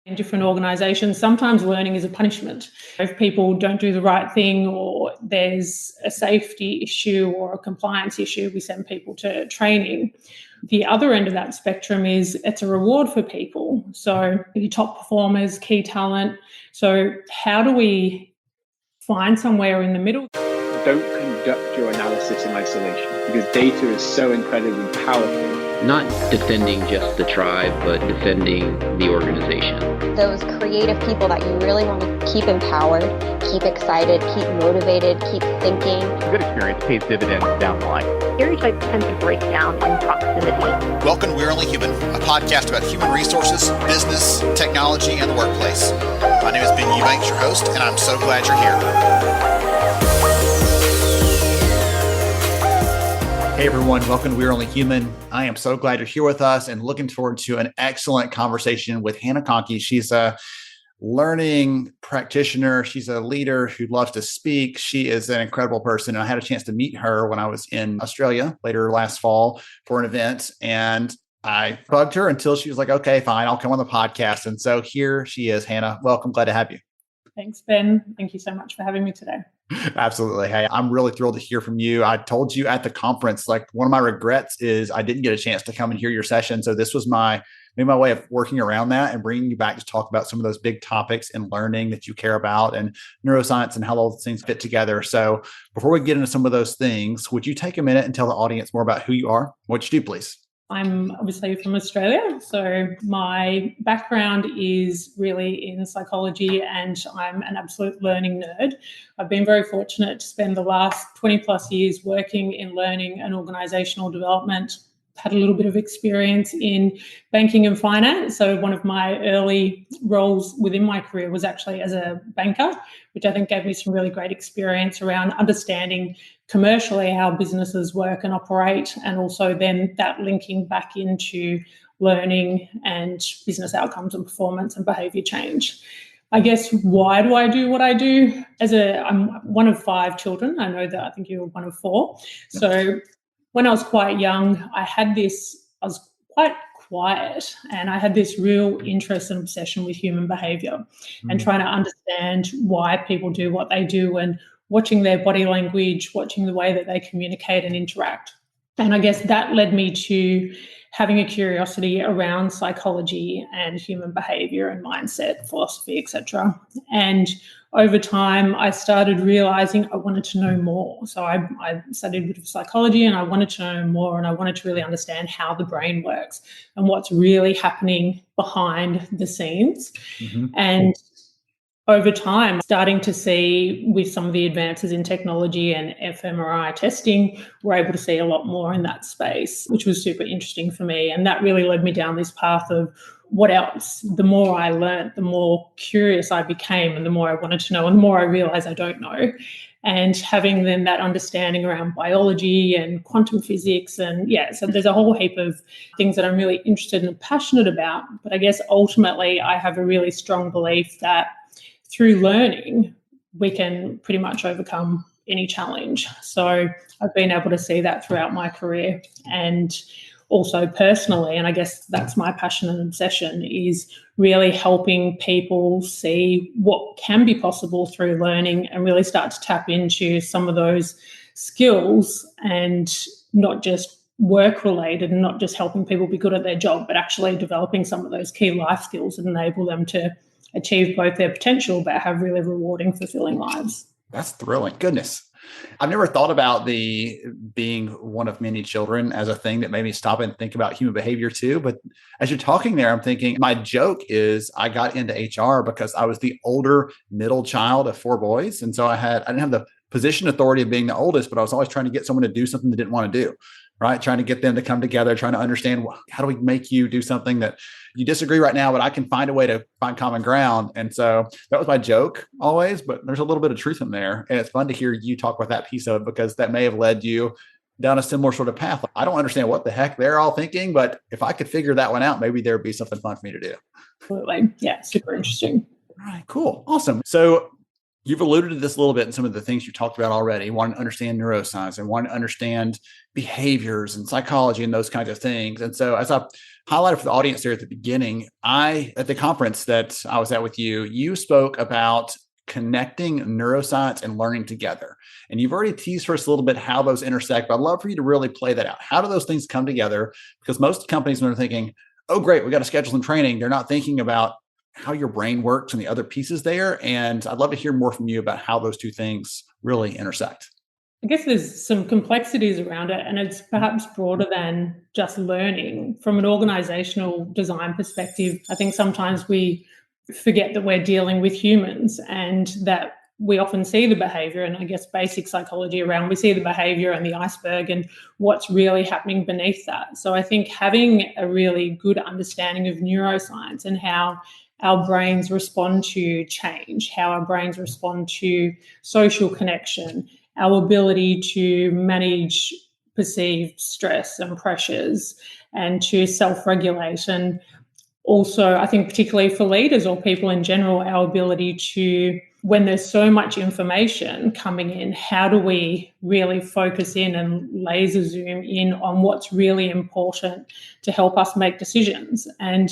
In different organizations, sometimes learning is a punishment. If people don't do the right thing or there's a safety issue or a compliance issue, we send people to training. The other end of that spectrum is it's a reward for people. So your top performers, key talent. So how do we find somewhere in the middle? Don't conduct your analysis in isolation because data is so incredibly powerful. Not defending just the tribe, but defending the organization. Those creative people that you really want to keep empowered, keep excited, keep motivated, keep thinking. A good experience pays dividends down the line. Stereotypes tend to break down in proximity. Welcome to We're Only Human, a podcast about human resources, business, technology, and the workplace. My name is Ben Eubanks, your host, and I'm so glad you're here. Hey everyone, welcome to We're Only Human. I am so glad you're here with us and looking forward to an excellent conversation with Hannah Conkey. She's a learning practitioner. She's a leader who loves to speak. She is an incredible person. And I had a chance to meet her when I was in Australia later last fall for an event. And I bugged her until she was like, okay, fine, I'll come on the podcast. And so here she is. Hannah, welcome. Glad to have you. Thanks, Ben. Thank you so much for having me today. Absolutely. Hey, I'm really thrilled to hear from you. I told you at the conference, like one of my regrets is I didn't get a chance to come and hear your session. So this was maybe my way of working around that and bringing you back to talk about some of those big topics in learning that you care about and neuroscience and how all those things fit together. So before we get into some of those things, would you take a minute and tell the audience more about who you are, what you do, please? I'm obviously from Australia, so my background is really in psychology and I'm an absolute learning nerd. I've been very fortunate to spend the last 20 plus years working in learning and organizational development. Had a little bit of experience in banking and finance. So one of my early roles within my career was actually as a banker, which I think gave me some really great experience around understanding commercially how businesses work and operate, and also then that linking back into learning and business outcomes and performance and behavior change. I guess, why do I do what I do? I'm one of 5 children. I know that I think you're one of 4. So when I was quite young, I was quite quiet and I had this real interest and obsession with human behavior and trying to understand why people do what they do and watching their body language, watching the way that they communicate and interact. And I guess that led me to having a curiosity around psychology and human behavior and mindset, philosophy, etc. And over time, I started realizing I wanted to know more. So I studied a bit of psychology and I wanted to know more, and I wanted to really understand how the brain works and what's really happening behind the scenes. And over time, starting to see with some of the advances in technology and fMRI testing, we're able to see a lot more in that space, which was super interesting for me. And that really led me down this path of what else. The more I learned, the more curious I became and the more I wanted to know and the more I realized I don't know. And having then that understanding around biology and quantum physics so there's a whole heap of things that I'm really interested and passionate about. But I guess ultimately I have a really strong belief that through learning, we can pretty much overcome any challenge. So I've been able to see that throughout my career and also personally, and I guess that's my passion and obsession, is really helping people see what can be possible through learning and really start to tap into some of those skills and not just work related and not just helping people be good at their job, but actually developing some of those key life skills that enable them to achieve both their potential but have really rewarding, fulfilling lives. That's thrilling. Goodness. I've never thought about the being one of many children as a thing that made me stop and think about human behavior too. But as you're talking there, I'm thinking my joke is I got into HR because I was the older middle child of 4 boys. And so I didn't have the position authority of being the oldest, but I was always trying to get someone to do something they didn't want to do. Right? Trying to get them to come together, trying to understand how do we make you do something that you disagree right now, but I can find a way to find common ground. And so that was my joke always, but there's a little bit of truth in there. And it's fun to hear you talk about that piece of it because that may have led you down a similar sort of path. I don't understand what the heck they're all thinking, but if I could figure that one out, maybe there'd be something fun for me to do. Absolutely. Yeah, super interesting. All right, cool. Awesome. So You've alluded to this a little bit in some of the things you talked about already. Want to understand neuroscience and want to understand behaviors and psychology and those kinds of things. And so as I highlighted for the audience there at the beginning, at the conference that I was at with you, you spoke about connecting neuroscience and learning together. And you've already teased for us a little bit how those intersect, but I'd love for you to really play that out. How do those things come together? Because most companies, when they're thinking, oh, great, we got to schedule some training, they're not thinking about how your brain works and the other pieces there. And I'd love to hear more from you about how those two things really intersect. I guess there's some complexities around it, and it's perhaps broader than just learning. From an organizational design perspective, I think sometimes we forget that we're dealing with humans and that we often see the behavior, and I guess basic psychology around, we see the behavior and the iceberg and what's really happening beneath that. So I think having a really good understanding of neuroscience and how our brains respond to change, how our brains respond to social connection, our ability to manage perceived stress and pressures and to self-regulation. Also, I think particularly for leaders or people in general, our ability to, when there's so much information coming in, how do we really focus in and laser zoom in on what's really important to help us make decisions? And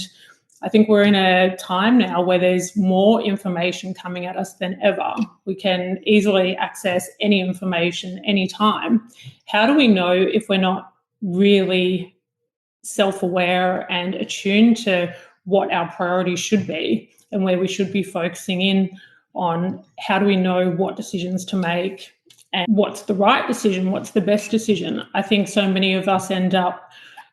I think we're in a time now where there's more information coming at us than ever. We can easily access any information anytime. How do we know if we're not really self-aware and attuned to what our priorities should be and where we should be focusing in on? How do we know what decisions to make and what's the right decision, what's the best decision? I think so many of us end up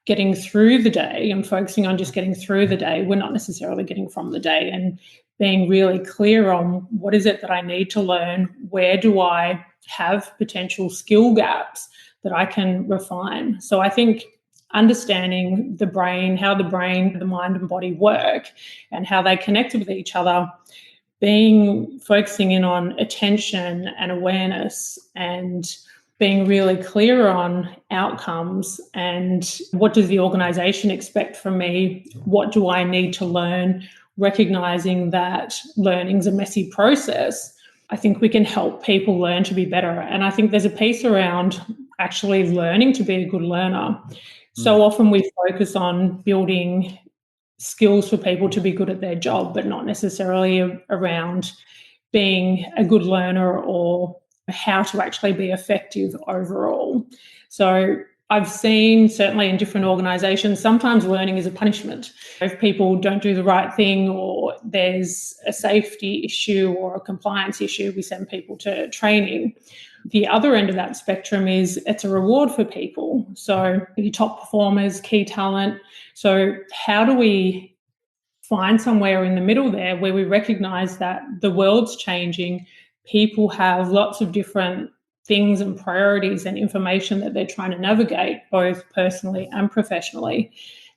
getting through the day and focusing on just getting through the day. We're not necessarily getting from the day, and being really clear on what is it that I need to learn, where do I have potential skill gaps that I can refine. So I think understanding the brain, how the brain, the mind and body work and how they connect with each other, focusing in on attention and awareness and being really clear on outcomes and what does the organisation expect from me, what do I need to learn, recognising that learning's a messy process. I think we can help people learn to be better. And I think there's a piece around actually learning to be a good learner. So often we focus on building skills for people to be good at their job, but not necessarily around being a good learner or how to actually be effective overall. So I've seen, certainly in different organisations, sometimes learning is a punishment. If people don't do the right thing or there's a safety issue or a compliance issue, we send people to training. The other end of that spectrum is it's a reward for people. So your top performers, key talent. So how do we find somewhere in the middle there where we recognise that the world's changing, people have lots of different things and priorities and information that they're trying to navigate, both personally and professionally.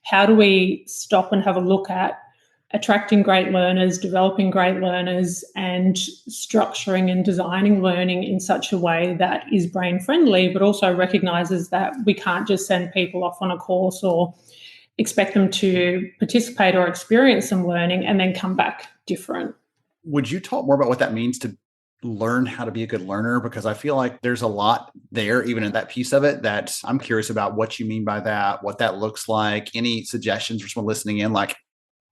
How do we stop and have a look at attracting great learners, developing great learners, and structuring and designing learning in such a way that is brain friendly, but also recognises that we can't just send people off on a course or expect them to participate or experience some learning and then come back different. Would you talk more about what that means to learn how to be a good learner? Because I feel like there's a lot there, even in that piece of it, that I'm curious about what you mean by that, what that looks like. Any suggestions for someone listening in, like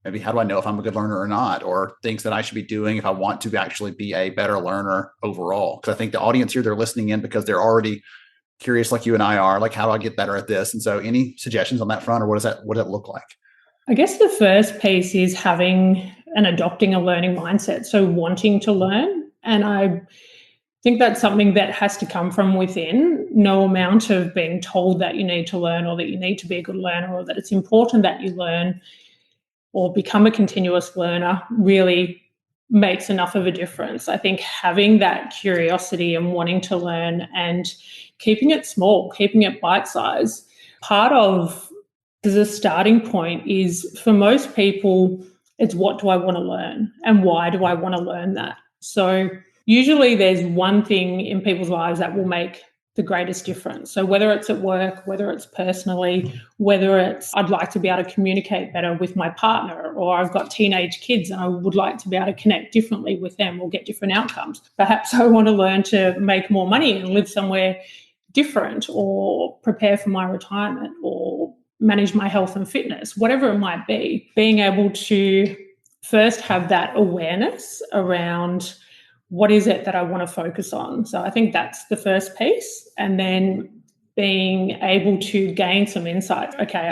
maybe how do I know if I'm a good learner or not, or things that I should be doing if I want to actually be a better learner overall? Because I think the audience here, they're listening in because they're already curious like you and I are, like how do I get better at this? And so any suggestions on that front, or what does it look like? I guess the first piece is having and adopting a learning mindset. So wanting to learn. And I think that's something that has to come from within. No amount of being told that you need to learn or that you need to be a good learner or that it's important that you learn or become a continuous learner really makes enough of a difference. I think having that curiosity and wanting to learn and keeping it small, keeping it bite-sized. Part of the starting point is, for most people, it's what do I want to learn and why do I want to learn that? So usually there's one thing in people's lives that will make the greatest difference. So whether it's at work, whether it's personally, whether it's I'd like to be able to communicate better with my partner, or I've got teenage kids and I would like to be able to connect differently with them or get different outcomes. Perhaps I want to learn to make more money and live somewhere different, or prepare for my retirement, or manage my health and fitness, whatever it might be. Being able to first have that awareness around what is it that I want to focus on. So I think that's the first piece. And then being able to gain some insight. Okay,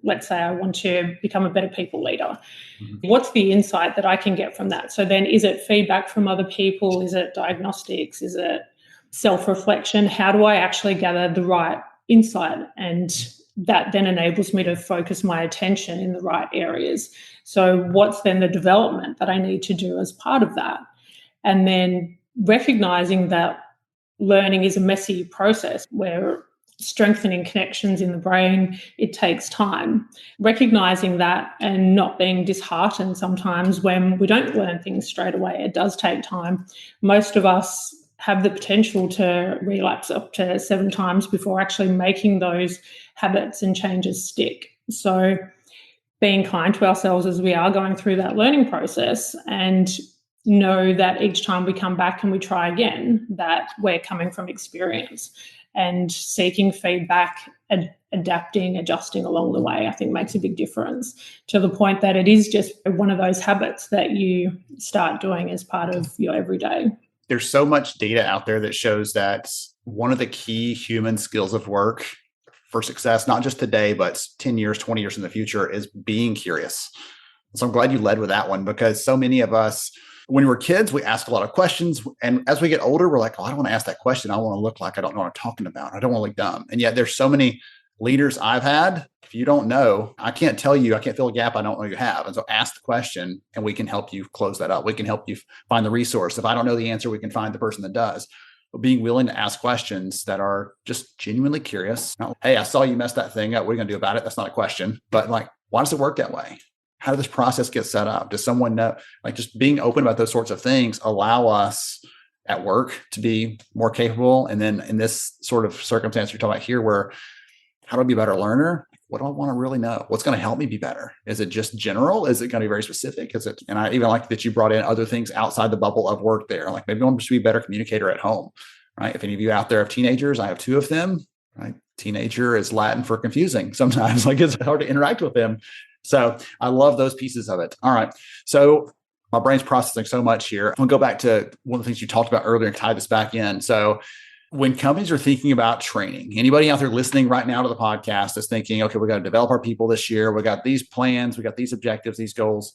let's say I want to become a better people leader. Mm-hmm. What's the insight that I can get from that? So then is it feedback from other people? Is it diagnostics? Is it self-reflection? How do I actually gather the right insight? And that then enables me to focus my attention in the right areas. So what's then the development that I need to do as part of that? And then recognizing that learning is a messy process where strengthening connections in the brain, it takes time. Recognizing that and not being disheartened sometimes when we don't learn things straight away. It does take time. Most of us have the potential to relapse up to 7 times before actually making those habits and changes stick. So being kind to ourselves as we are going through that learning process, and know that each time we come back and we try again, that we're coming from experience, and seeking feedback and adapting, adjusting along the way, I think makes a big difference, to the point that it is just one of those habits that you start doing as part of your everyday. There's so much data out there that shows that one of the key human skills of work for success, not just today, but 10 years, 20 years in the future, is being curious. So I'm glad you led with that one, because so many of us, when we're kids, we ask a lot of questions. And as we get older, we're like, oh, I don't want to ask that question. I want to look like I don't know what I'm talking about. I don't want to look dumb. And yet there's so many leaders I've had. If you don't know, I can't tell you, I can't fill a gap I don't know you have. And so ask the question and we can help you close that up. We can help you find the resource. If I don't know the answer, we can find the person that does. But being willing to ask questions that are just genuinely curious. Not, hey, I saw you mess that thing up. What are you going to do about it? That's not a question. But like, why does it work that way? How did this process get set up? Does someone know? Like, just being open about those sorts of things allow us at work to be more capable. And then in this sort of circumstance you're talking about here, where how do I be a better learner? What do I want to really know? What's going to help me be better? Is it just general? Is it going to be very specific? Is it? And I even like that you brought in other things outside the bubble of work there. Like maybe I want to be a better communicator at home, right? If any of you out there have teenagers, I have 2 of them, right? Teenager is Latin for confusing sometimes. Like it's hard to interact with them. So I love those pieces of it. All right. So my brain's processing so much here. I'm going to go back to one of the things you talked about earlier and tie this back in. So when companies are thinking about training, anybody out there listening right now to the podcast is thinking, okay, we got to develop our people this year. We got these plans. We got these objectives, these goals.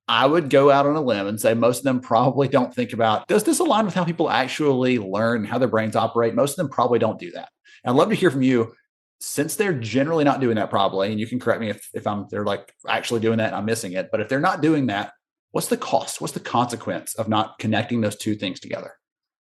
I would go out on a limb and say most of them probably don't think about, does this align with how people actually learn, how their brains operate? Most of them probably don't do that. And I'd love to hear from you. Since they're generally not doing that, probably, and you can correct me if they're like actually doing that and I'm missing it, but if they're not doing that, what's the cost? What's the consequence of not connecting those 2 things together?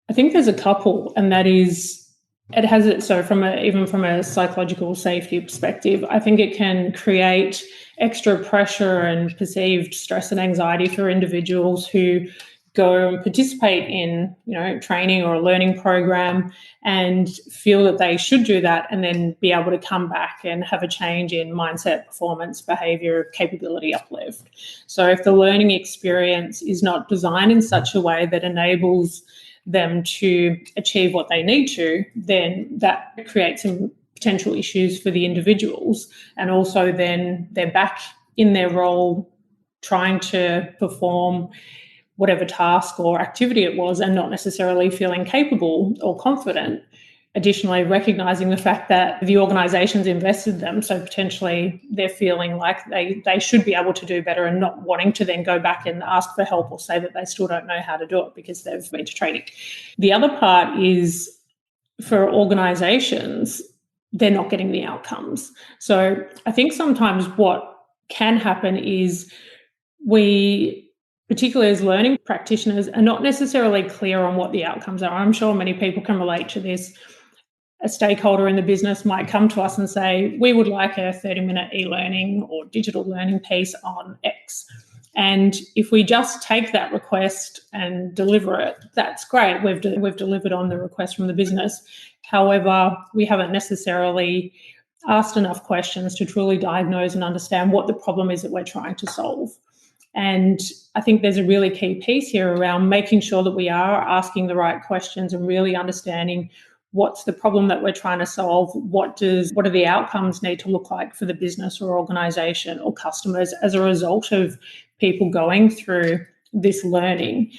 I think there's a couple, and that is, it has it. So even from a psychological safety perspective, I think it can create extra pressure and perceived stress and anxiety for individuals who go and participate in, training or a learning program and feel that they should do that, and then be able to come back and have a change in mindset, performance, behavior, capability uplift. So if the learning experience is not designed in such a way that enables them to achieve what they need to, then that creates some potential issues for the individuals. And also then they're back in their role trying to perform whatever task or activity it was and not necessarily feeling capable or confident. Additionally, recognizing the fact that the organization's invested them, so potentially they're feeling like they should be able to do better and not wanting to then go back and ask for help or say that they still don't know how to do it because they've been to training. The other part is for organizations, they're not getting the outcomes. So I think sometimes what can happen is we, particularly as learning practitioners, are not necessarily clear on what the outcomes are. I'm sure many people can relate to this. A stakeholder in the business might come to us and say, we would like a 30-minute e-learning or digital learning piece on X. And if we just take that request and deliver it, that's great. We've delivered on the request from the business. However, we haven't necessarily asked enough questions to truly diagnose and understand what the problem is that we're trying to solve. And I think there's a really key piece here around making sure that we are asking the right questions and really understanding what's the problem that we're trying to solve, what do the outcomes need to look like for the business or organization or customers as a result of people going through this learning.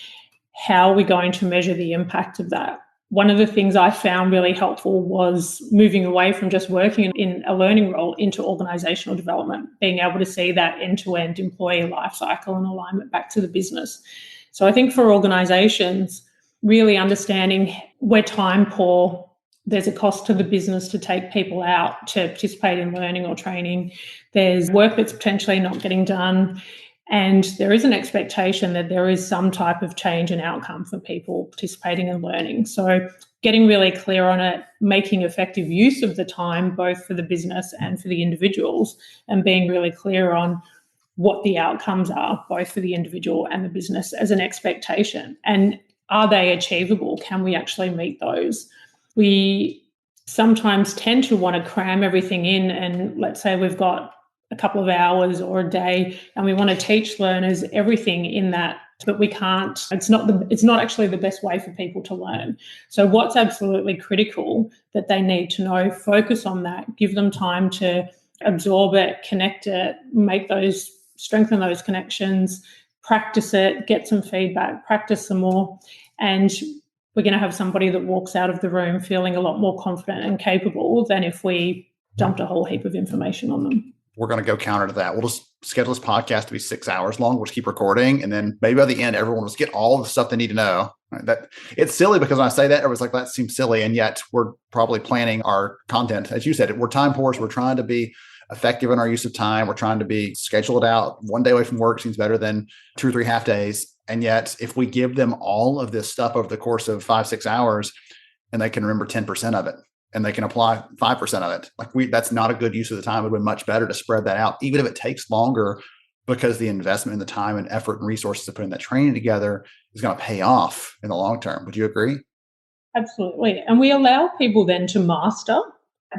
How are we going to measure the impact of that? One of the things I found really helpful was moving away from just working in a learning role into organizational development, being able to see that end-to-end employee life cycle and alignment back to the business. So I think for organizations, really understanding we're time poor, there's a cost to the business to take people out to participate in learning or training. There's work that's potentially not getting done. And there is an expectation that there is some type of change and outcome for people participating in learning. So getting really clear on it, making effective use of the time, both for the business and for the individuals, and being really clear on what the outcomes are, both for the individual and the business as an expectation. And are they achievable? Can we actually meet those? We sometimes tend to want to cram everything in, and let's say we've got a couple of hours or a day and we want to teach learners everything in that, but we can't. It's not actually the best way for people to learn. So what's absolutely critical that they need to know, focus on that, give them time to absorb it, connect it, strengthen those connections, practice it, get some feedback, practice some more, and we're going to have somebody that walks out of the room feeling a lot more confident and capable than if we dumped a whole heap of information on them. We're going to go counter to that. We'll just schedule this podcast to be 6 hours long. We'll just keep recording. And then maybe by the end, everyone will just get all the stuff they need to know. Right? That it's silly because when I say that, everyone's like, that seems silly. And yet we're probably planning our content. As you said, we're time poor. So we're trying to be effective in our use of time. We're trying to schedule it out. One day away from work seems better than 2 or 3 half days. And yet if we give them all of this stuff over the course of 5-6 hours and they can remember 10% of it, and they can apply 5% of it. That's not a good use of the time. It would be much better to spread that out, even if it takes longer, because the investment in the time and effort and resources to put in that training together is going to pay off in the long term. Would you agree? Absolutely. And we allow people then to master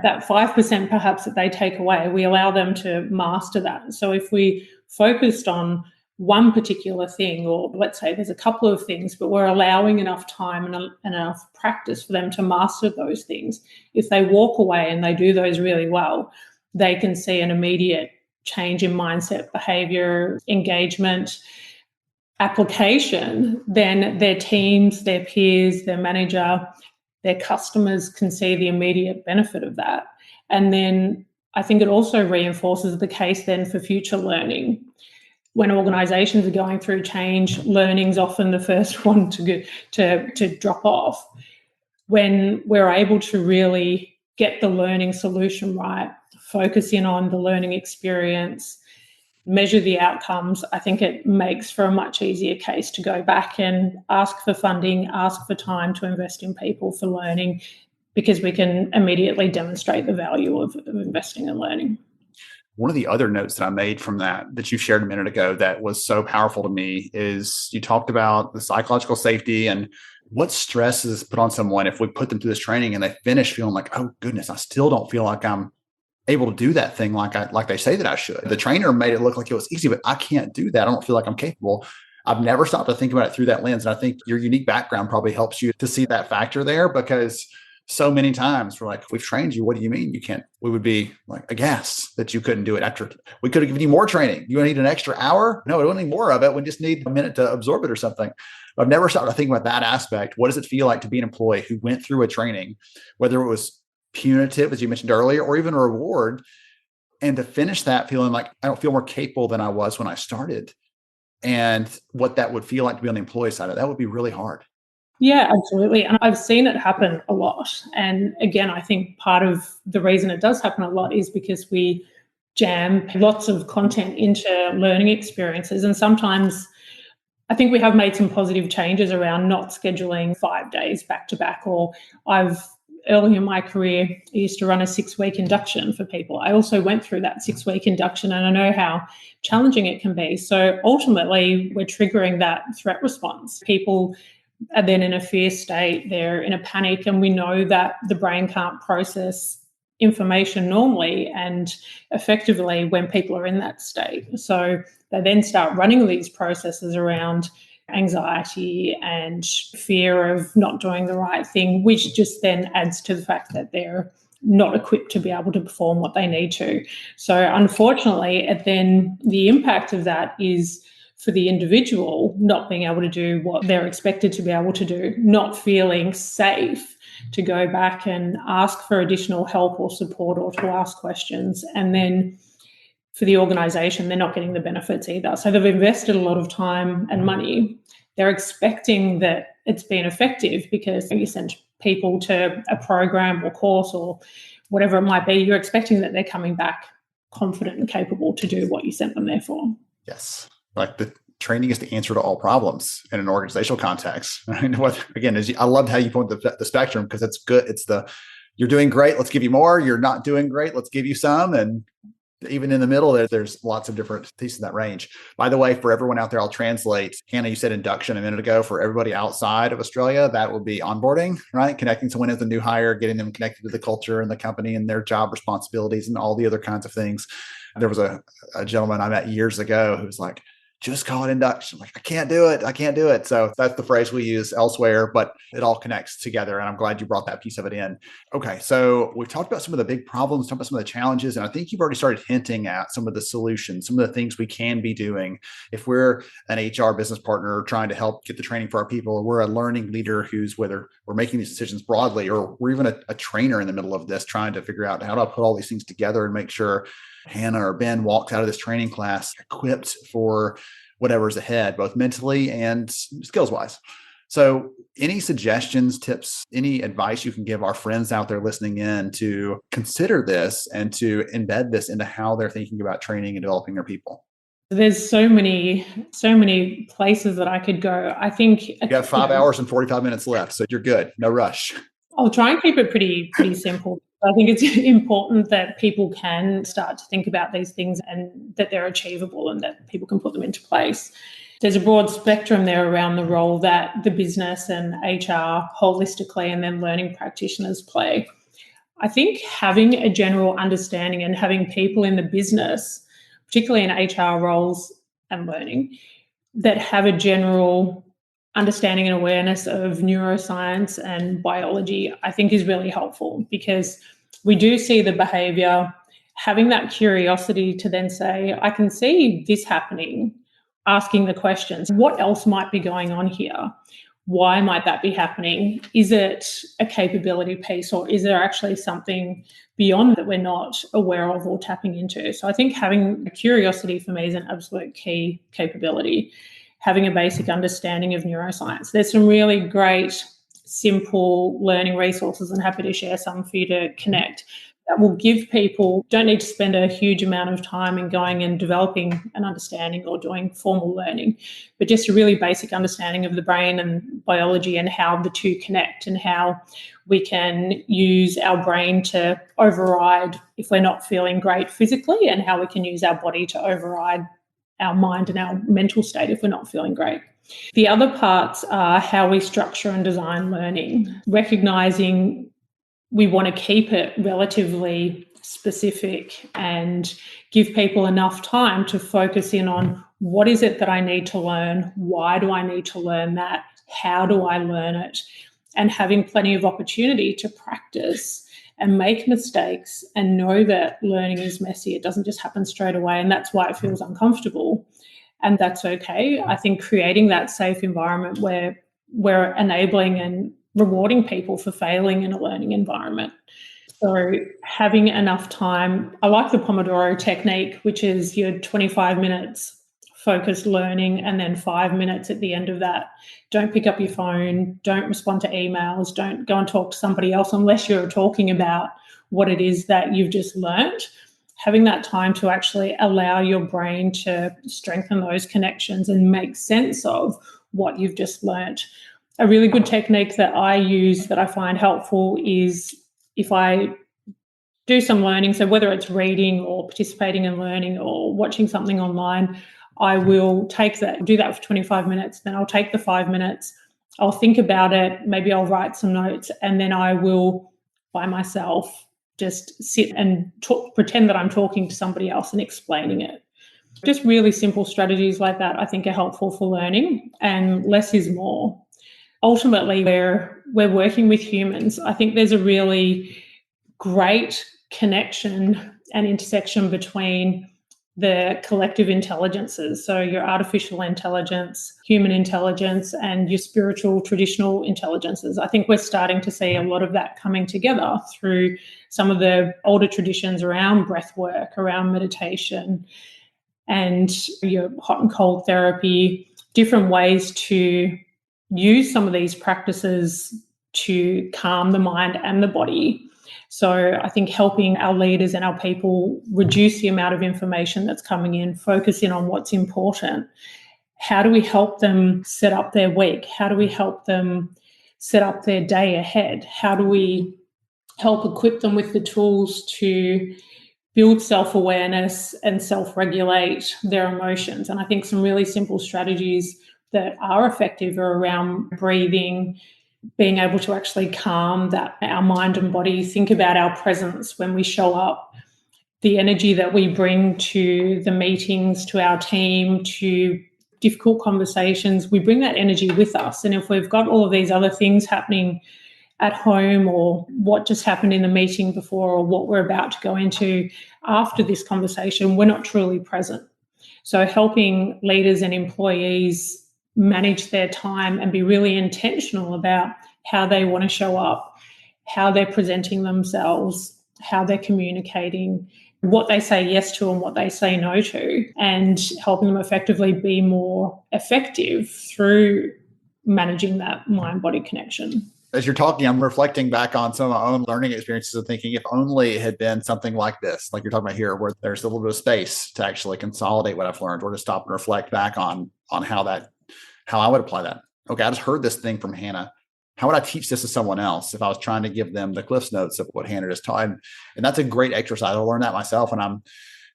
that 5% perhaps that they take away. We allow them to master that. So if we focused on one particular thing, or let's say there's a couple of things, but we're allowing enough time and enough practice for them to master those things. If they walk away and they do those really well, they can see an immediate change in mindset, behavior, engagement, application. Then their teams, their peers, their manager, their customers can see the immediate benefit of that. And then I think it also reinforces the case then for future learning. When organizations are going through change, learning's often the first one to drop off. When we're able to really get the learning solution right, focus in on the learning experience, measure the outcomes, I think it makes for a much easier case to go back and ask for funding, ask for time to invest in people for learning, because we can immediately demonstrate the value of investing in learning. One of the other notes that I made from that you shared a minute ago that was so powerful to me is you talked about the psychological safety and what stress is put on someone if we put them through this training and they finish feeling like, oh goodness, I still don't feel like I'm able to do that thing like they say that I should. The trainer made it look like it was easy, but I can't do that. I don't feel like I'm capable. I've never stopped to think about it through that lens. And I think your unique background probably helps you to see that factor there, because so many times we're like, we've trained you. What do you mean you can't? We would be like aghast that you couldn't do it after. We could have given you more training. You need an extra hour? No, we don't need more of it. We just need a minute to absorb it or something. I've never stopped to think about that aspect. What does it feel like to be an employee who went through a training, whether it was punitive, as you mentioned earlier, or even a reward, and to finish that feeling like I don't feel more capable than I was when I started, and what that would feel like to be on the employee side of that would be really hard. Yeah, absolutely. And I've seen it happen a lot. And again, I think part of the reason it does happen a lot is because we jam lots of content into learning experiences. And sometimes I think we have made some positive changes around not scheduling 5 days back to back, or I've early in my career, I used to run a 6-week induction for people. I also went through that 6-week induction, and I know how challenging it can be. So ultimately, we're triggering that threat response. People are then in a fear state, they're in a panic, and we know that the brain can't process information normally and effectively when people are in that state. So they then start running these processes around anxiety and fear of not doing the right thing, which just then adds to the fact that they're not equipped to be able to perform what they need to. So unfortunately, then the impact of that is for the individual not being able to do what they're expected to be able to do, not feeling safe to go back and ask for additional help or support or to ask questions. And then for the organisation, they're not getting the benefits either. So they've invested a lot of time and money. They're expecting that it's been effective because you send people to a program or course or whatever it might be. You're expecting that they're coming back confident and capable to do what you sent them there for. Yes. Like the training is the answer to all problems in an organizational context. Again, I loved how you point the spectrum, because it's good. It's you're doing great, let's give you more. You're not doing great, let's give you some. And even in the middle, there's lots of different pieces in that range. By the way, for everyone out there, I'll translate. Hannah, you said induction a minute ago. For everybody outside of Australia, that would be onboarding, right? Connecting someone as a new hire, getting them connected to the culture and the company and their job responsibilities and all the other kinds of things. There was a gentleman I met years ago who was like, just call it induction. Like, I can't do it. So that's the phrase we use elsewhere, but it all connects together. And I'm glad you brought that piece of it in. Okay. So we've talked about some of the big problems, talked about some of the challenges, and I think you've already started hinting at some of the solutions, some of the things we can be doing. If we're an HR business partner trying to help get the training for our people, or we're a learning leader who's, whether we're making these decisions broadly, or we're even a trainer in the middle of this, trying to figure out how do I put all these things together and make sure Hannah or Ben walks out of this training class equipped for whatever's ahead, both mentally and skills-wise. So any suggestions, tips, any advice you can give our friends out there listening in to consider this and to embed this into how they're thinking about training and developing their people? There's so many places that I could go. I think you got 5 hours and 45 minutes left, so you're good. No rush. I'll try and keep it pretty simple. I think it's important that people can start to think about these things and that they're achievable and that people can put them into place. There's a broad spectrum there around the role that the business and HR holistically and then learning practitioners play. I think having a general understanding and having people in the business, particularly in HR roles and learning, that have a general understanding and awareness of neuroscience and biology, I think is really helpful, because we do see the behavior, having that curiosity to then say, I can see this happening, asking the questions, what else might be going on here? Why might that be happening? Is it a capability piece, or is there actually something beyond that we're not aware of or tapping into? So I think having curiosity for me is an absolute key capability. Having a basic understanding of neuroscience. There's some really great, simple learning resources, and happy to share some for you to connect, that will give people, don't need to spend a huge amount of time in going and developing an understanding or doing formal learning, but just a really basic understanding of the brain and biology and how the two connect and how we can use our brain to override if we're not feeling great physically, and how we can use our body to override our mind and our mental state if we're not feeling great. The other parts are how we structure and design learning, recognizing we want to keep it relatively specific and give people enough time to focus in on what is it that I need to learn, why do I need to learn that, how do I learn it, and having plenty of opportunity to practice and make mistakes and know that learning is messy. It doesn't just happen straight away, and that's why it feels uncomfortable, and that's okay. I think creating that safe environment where we're enabling and rewarding people for failing in a learning environment. So having enough time. I like the Pomodoro technique, which is your 25 minutes focused learning and then 5 minutes at the end of that. Don't pick up your phone, don't respond to emails, don't go and talk to somebody else unless you're talking about what it is that you've just learned. Having that time to actually allow your brain to strengthen those connections and make sense of what you've just learned. A really good technique that I use that I find helpful is if I do some learning, so whether it's reading or participating in learning or watching something online, I will do that for 25 minutes, then I'll take the 5 minutes, I'll think about it, maybe I'll write some notes, and then I will, by myself, just sit and pretend that I'm talking to somebody else and explaining it. Just really simple strategies like that I think are helpful for learning, and less is more. Ultimately, we're working with humans. I think there's a really great connection and intersection between the collective intelligences, so your artificial intelligence, human intelligence, and your spiritual traditional intelligences. I think we're starting to see a lot of that coming together through some of the older traditions around breath work, around meditation, and your hot and cold therapy, different ways to use some of these practices to calm the mind and the body. So I think helping our leaders and our people reduce the amount of information that's coming in, focus in on what's important. How do we help them set up their week? How do we help them set up their day ahead? How do we help equip them with the tools to build self-awareness and self-regulate their emotions? And I think some really simple strategies that are effective are around breathing, being able to actually calm our mind and body, think about our presence when we show up, the energy that we bring to the meetings, to our team, to difficult conversations. We bring that energy with us. And if we've got all of these other things happening at home, or what just happened in the meeting before, or what we're about to go into after this conversation, we're not truly present. So helping leaders and employees manage their time and be really intentional about how they want to show up, how they're presenting themselves, how they're communicating, what they say yes to and what they say no to, and helping them effectively be more effective through managing that mind-body connection. As you're talking, I'm reflecting back on some of my own learning experiences and thinking, if only it had been something like this, like you're talking about here, where there's a little bit of space to actually consolidate what I've learned, or to stop and reflect back on how I would apply that. Okay, I just heard this thing from Hannah. How would I teach this to someone else if I was trying to give them the Cliff's Notes of what Hannah just taught? And that's a great exercise. I learned that myself when I'm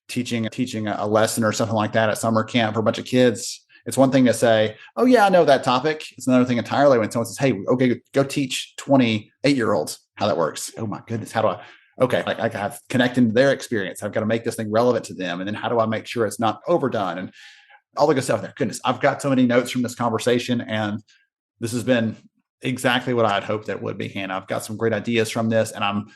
teaching a lesson or something like that at summer camp for a bunch of kids. It's one thing to say, oh yeah, I know that topic. It's another thing entirely when someone says, hey, okay, go teach 28-year-olds how that works. Oh my goodness, how do I? Okay, I have connected to their experience. I've got to make this thing relevant to them. And then how do I make sure it's not overdone? And all the good stuff there. Goodness, I've got so many notes from this conversation, and this has been exactly what I had hoped it would be, Hannah. I've got some great ideas from this, and I'm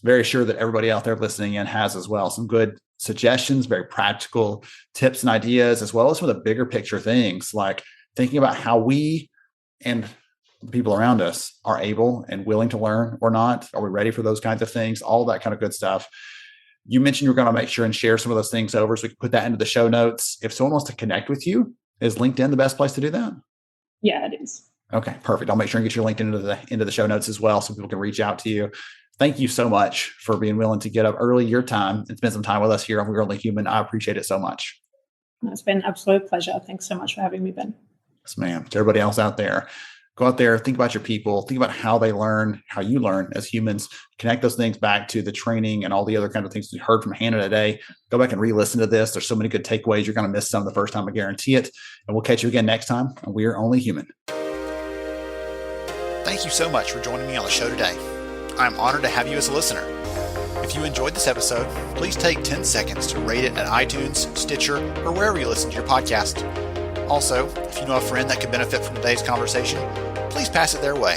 very sure that everybody out there listening in has as well. Some good suggestions, very practical tips and ideas, as well as some of the bigger picture things, like thinking about how we and the people around us are able and willing to learn or not. Are we ready for those kinds of things? All that kind of good stuff. You mentioned you're going to make sure and share some of those things over, so we can put that into the show notes. If someone wants to connect with you, is LinkedIn the best place to do that? Yeah, it is. Okay, perfect. I'll make sure and get your LinkedIn into the show notes as well, so people can reach out to you. Thank you so much for being willing to get up early your time and spend some time with us here on We're Only Human. I appreciate it so much. It's been an absolute pleasure. Thanks so much for having me, Ben. Yes, ma'am. To everybody else out there, go out there, think about your people, think about how they learn, how you learn as humans, connect those things back to the training and all the other kind of things we heard from Hannah today. Go back and re-listen to this. There's so many good takeaways. You're going to miss some the first time, I guarantee it. And we'll catch you again next time on We're Only Human. Thank you so much for joining me on the show today. I'm honored to have you as a listener. If you enjoyed this episode, please take 10 seconds to rate it at iTunes, Stitcher, or wherever you listen to your podcast. Also, if you know a friend that could benefit from today's conversation, please pass it their way.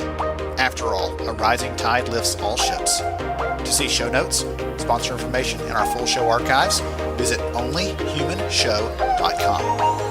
After all, a rising tide lifts all ships. To see show notes, sponsor information, and our full show archives, visit onlyhumanshow.com.